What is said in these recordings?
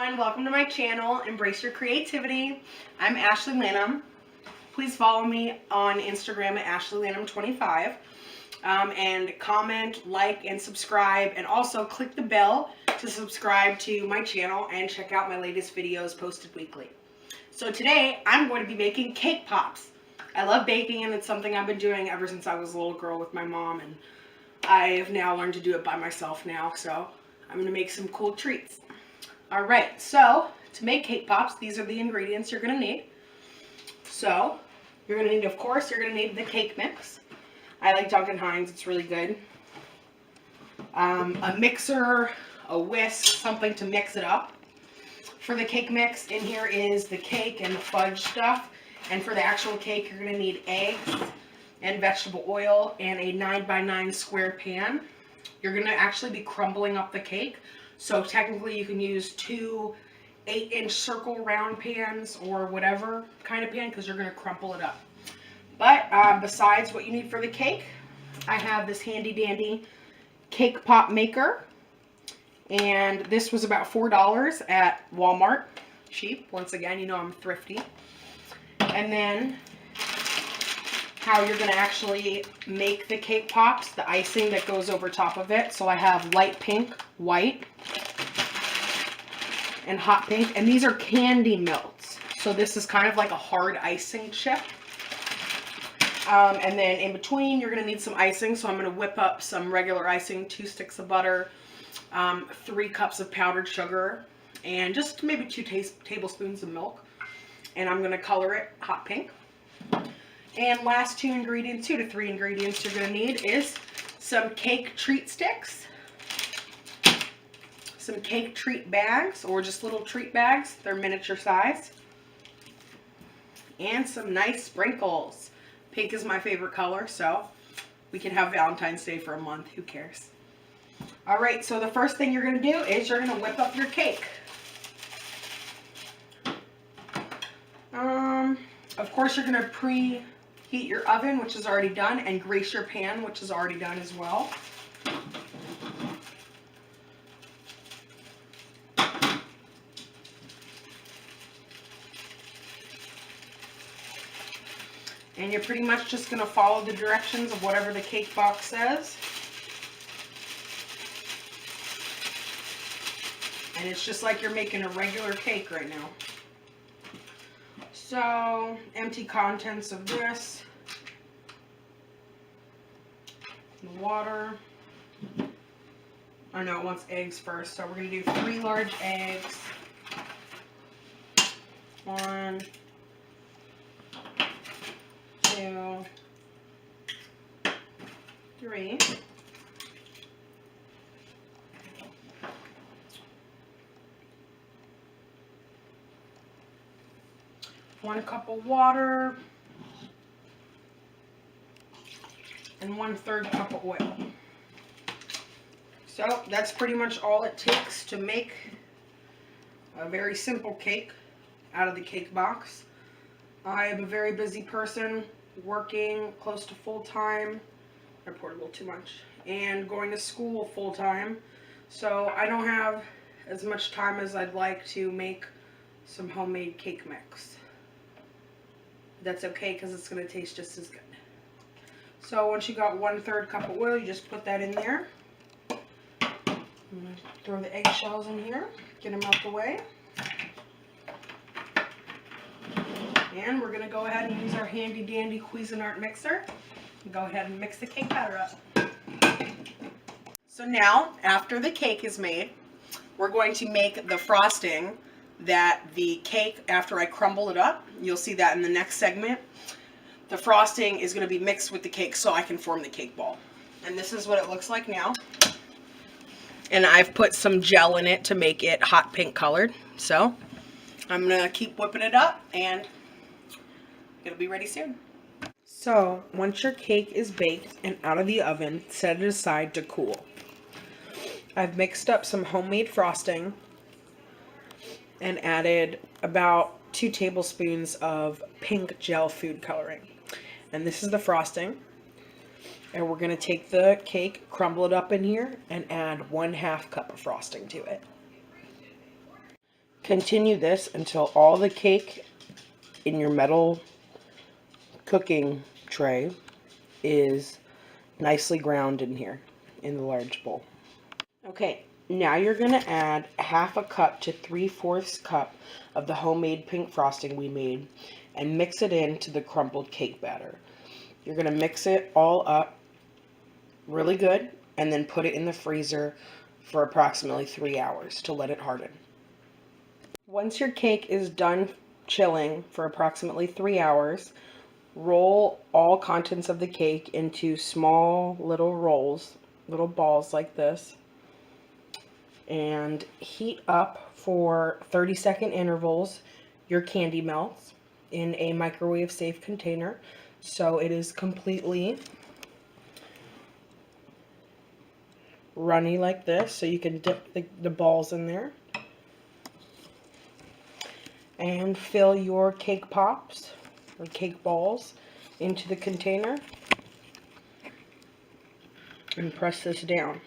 everyone, welcome to my channel, Embrace Your Creativity. I'm Ashley Lanham. Please follow me on Instagram at ashleylanham25 and comment, like, and subscribe, and also click the bell to subscribe to my channel and check out my latest videos posted weekly. So today I'm going to be making cake pops. I love baking and it's something I've been doing ever since I was a little girl with my mom, and I have now learned to do it by myself now, so I'm going to make some cool treats. Alright, so to make cake pops, these are the ingredients you're going to need. So, you're going to need, of course, you're going to need the cake mix. I like Duncan Hines, it's really good. A mixer, a whisk, something to mix it up. For the cake mix, in here is the cake and the fudge stuff. And for the actual cake, you're going to need eggs and vegetable oil and a 9x9 square pan. You're going to actually be crumbling up the cake. So technically you can use two 8-inch circle round pans or whatever kind of pan because you're going to crumple it up. But besides what you need for the cake, I have this handy dandy cake pop maker. And this was about $4 at Walmart. Cheap. Once again, you know I'm thrifty. And then how you're going to actually make the cake pops, the icing that goes over top of it. So I have light pink, white, and hot pink, and these are candy melts. So this is kind of like a hard icing chip. And then in between, you're going to need some icing. So I'm going to whip up some regular icing, 2 sticks of butter, 3 cups of powdered sugar, and just maybe 2 tablespoons of milk. And I'm going to color it hot pink. And last 2 ingredients, 2 to 3 ingredients you're going to need is some cake treat sticks, some cake treat bags, or just little treat bags, they're miniature size, and some nice sprinkles. Pink is my favorite color, so we can have Valentine's Day for a month, who cares. Alright, so the first thing you're going to do is you're going to whip up your cake. Of course, you're going to preheat your oven, which is already done, and grease your pan, which is already done as well. And you're pretty much just going to follow the directions of whatever the cake box says. And it's just like you're making a regular cake right now. So, empty contents of this. Water. I know it wants eggs first, so we're going to do 3 large eggs. 1, 2, 3. One cup of water, and 1/3 cup of oil. So that's pretty much all it takes to make a very simple cake out of the cake box. I am a very busy person, working close to full time. I poured a little too much, and going to school full time. So I don't have as much time as I'd like to make some homemade cake mix. That's okay because it's going to taste just as good. So once you got 1/3 cup of oil, you just put that in there. I'm going to throw the eggshells in here, get them out the way. And we're going to go ahead and use our handy dandy Cuisinart mixer and go ahead and mix the cake batter up. So now, after the cake is made, we're going to make the frosting that the cake, after I crumble it up, you'll see that in the next segment. The frosting is going to be mixed with the cake so I can form the cake ball. And this is what it looks like now. And I've put some gel in it to make it hot pink colored. So I'm going to keep whipping it up and it'll be ready soon. So once your cake is baked and out of the oven, set it aside to cool. I've mixed up some homemade frosting and added about 2 tablespoons of pink gel food coloring. And this is the frosting. And we're going to take the cake, crumble it up in here, and add 1/2 cup of frosting to it. Continue this until all the cake in your metal cooking tray is nicely ground in here in the large bowl. Okay, now you're going to add 1/2 cup to 3/4 cup of the homemade pink frosting we made and mix it into the crumbled cake batter. You're going to mix it all up really good and then put it in the freezer for approximately 3 hours to let it harden. Once your cake is done chilling for approximately 3 hours, roll all contents of the cake into small little rolls, little balls like this, and heat up for 30-second intervals your candy melts in a microwave safe container so it is completely runny like this, so you can dip the balls in there. And fill your cake pops or cake balls into the container and press this down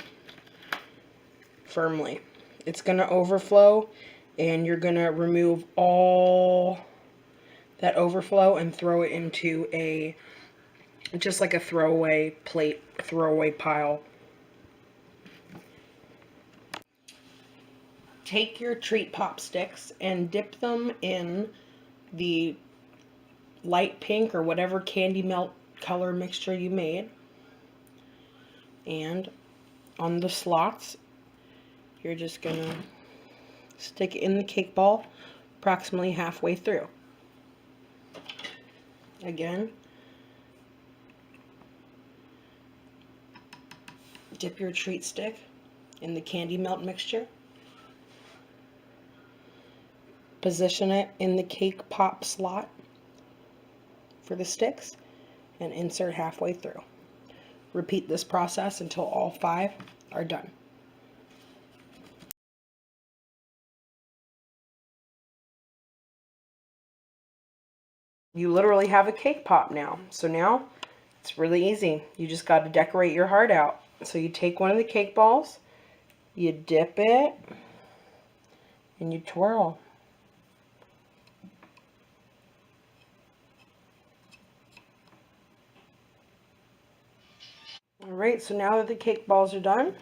firmly. It's going to overflow and you're going to remove all that overflow and throw it into just like a throwaway plate, throwaway pile. Take your treat pop sticks and dip them in the light pink or whatever candy melt color mixture you made. And on the slots, you're just going to stick it in the cake ball approximately halfway through. Again, dip your treat stick in the candy melt mixture. Position it in the cake pop slot for the sticks and insert halfway through. Repeat this process until all 5 are done. You literally have a cake pop now. So now it's really easy. You just got to decorate your heart out. So you take one of the cake balls, you dip it, and you twirl. Alright, so now that the cake balls are done,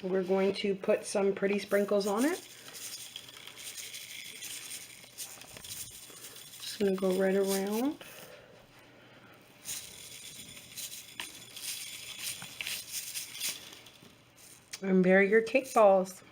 we're going to put some pretty sprinkles on it. Just going to go right around. And there are your cake balls.